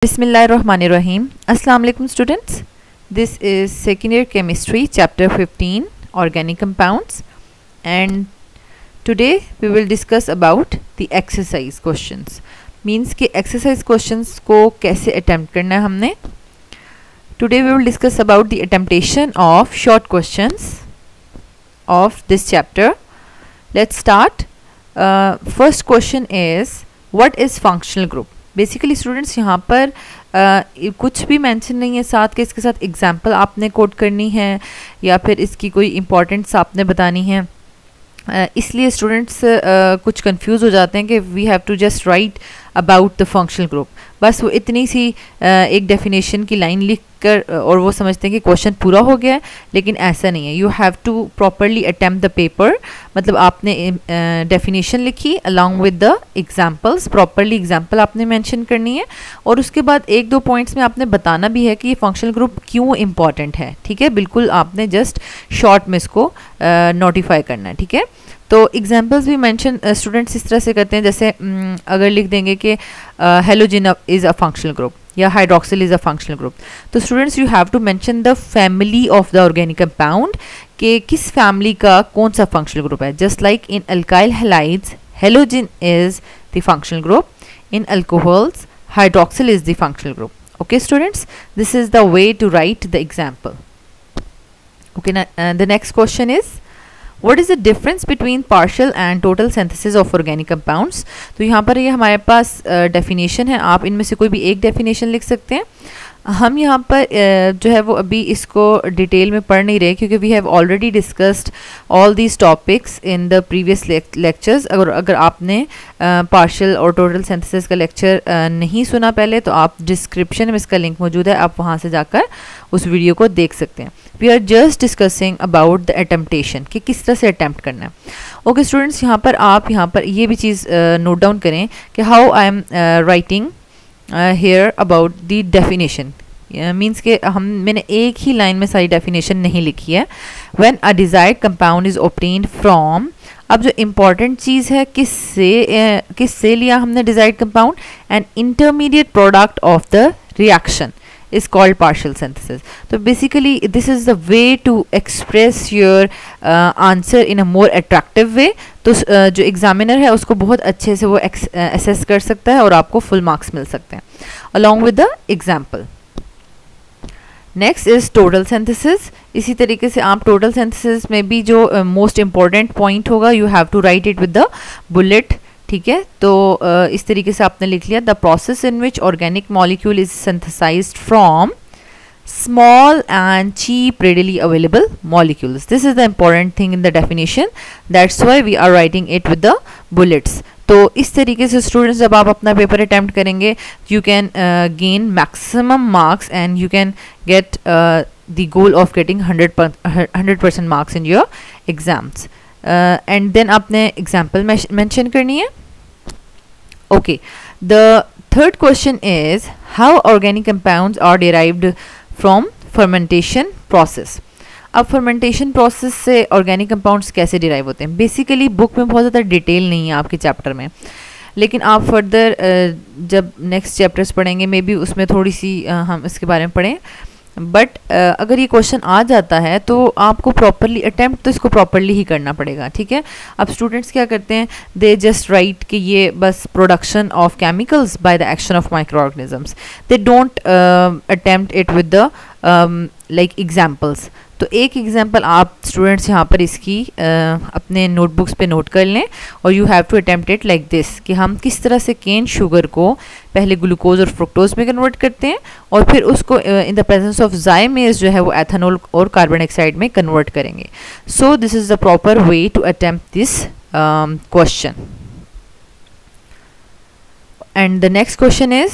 Bismillahirrahmanirrahim. Assalamu alaikum students. This is second year chemistry chapter 15 organic compounds, and today we will discuss about the exercise questions. Means कि exercise questions को कैसे attempt करना है हमने. Today we will discuss about the attemptation of short questions of this chapter. Let's start. First question is, what is functional group? Basically students यहाँ पर कुछ भी मेंशन नहीं है साथ के, इसके साथ एग्जांपल आपने कोट करनी है या फिर इसकी कोई इम्पोर्टेंस आपने बतानी है. इसलिए स्टूडेंट्स कुछ कंफ्यूज हो जाते हैं कि we have to just write about the functional group. बस वो इतनी सी एक डेफिनेशन की लाइन लिख कर और वो समझते हैं कि क्वेश्चन पूरा हो गया है, लेकिन ऐसा नहीं है. You have to properly attempt the paper. मतलब आपने डेफिनेशन लिखी along with the examples, properly example आपने मेंशन करनी है और उसके बाद एक दो पॉइंट्स में आपने बताना भी है कि ये फंक्शनल ग्रुप क्यों इंपॉर्टेंट है. ठीक है, बिल्कुल आपने जस्ट शॉर्ट में इसको नोटिफाई करना है. ठीक है, तो एग्जांपल्स भी मेंशन स्टूडेंट्स इस तरह से करते हैं, जैसे अगर लिख देंगे कि halogen is a functional group या hydroxyl is a functional group, तो students you have to mention the family of the organic compound कि किस फैमिली का कौन सा फंक्शनल ग्रुप है. Just like in alkyl halides halogen is the functional group, in alcohols hydroxyl is the functional group. Okay students, this is the way to write the example. Okay, the next question is, what is the difference between partial and total synthesis of organic compounds? तो यहाँ पर ये हमारे पास definition है, आप इनमें से कोई भी एक definition लिख सकते हैं. हम यहाँ पर जो है वो अभी इसको डिटेल में पढ़ नहीं रहे क्योंकि we have already discussed all these topics in the previous lectures. अगर आपने पार्शियल और टोटल सिंथेसिस का लेक्चर नहीं सुना पहले, तो आप डिस्क्रिप्शन में इसका लिंक मौजूद है, आप वहाँ से जाकर उस वीडियो को देख सकते हैं. We are just discussing about the adaptation कि किस तरह से अटैम्प्ट करना है. ओके स्टूडेंट्स, यहाँ पर आप यहाँ पर ये भी चीज़ नोट डाउन करें कि how I am writing here about the definition. Means कि मैंने एक ही लाइन में सारी डेफिनेशन नहीं लिखी है. when a desired compound is obtained from, अब जो इम्पॉर्टेंट चीज़ है किससे लिया हमने desired compound, an intermediate product of the reaction is called partial synthesis. तो basically this is the way to express your answer in a more attractive way. तो जो examiner है उसको बहुत अच्छे से वो assess कर सकता है और आपको full marks मिल सकते हैं along with the example. Next is total synthesis. इसी तरीके से आप total synthesis में भी जो most important point होगा, you have to write it with the bullet. ठीक है, तो इस तरीके से आपने लिख लिया, the process in which organic molecule is synthesized from small and cheap readily available molecules. This is the important thing in the definition, that's why we are writing it with the bullets. तो इस तरीके से students जब आप अपना paper attempt करेंगे, you can gain maximum marks and you can get the goal of getting 100% marks in your exams. And then आपने example mention करनी है. Okay, the third question is, how organic compounds are derived from fermentation process. अब fermentation process से organic compounds कैसे derive होते हैं? Basically book में बहुत ज़्यादा डिटेल नहीं है आपके चैप्टर में, लेकिन आप फर्दर जब नेक्स्ट चैप्टर्स पढ़ेंगे मे बी उसमें थोड़ी सी हम इसके बारे में पढ़ें. बट अगर ये क्वेश्चन आ जाता है तो आपको प्रॉपरली अटैम्प्ट तो इसको प्रॉपरली ही करना पड़ेगा. ठीक है, अब स्टूडेंट्स क्या करते हैं, दे जस्ट राइट कि ये बस production of chemicals by the action of micro organisms. They don't attempt it with the like examples. तो एक एग्जाम्पल आप स्टूडेंट्स यहाँ पर इसकी अपने नोटबुक्स पे नोट कर लें और you have to attempt it like this कि हम किस तरह से केन शुगर को पहले ग्लूकोज और फ्रुक्टोज में कन्वर्ट करते हैं और फिर उसको इन द प्रेजेंस ऑफ जाइमेज जो है वो एथेनॉल और कार्बन डाइऑक्साइड में कन्वर्ट करेंगे. So this is the proper way to attempt this question. And the next question is,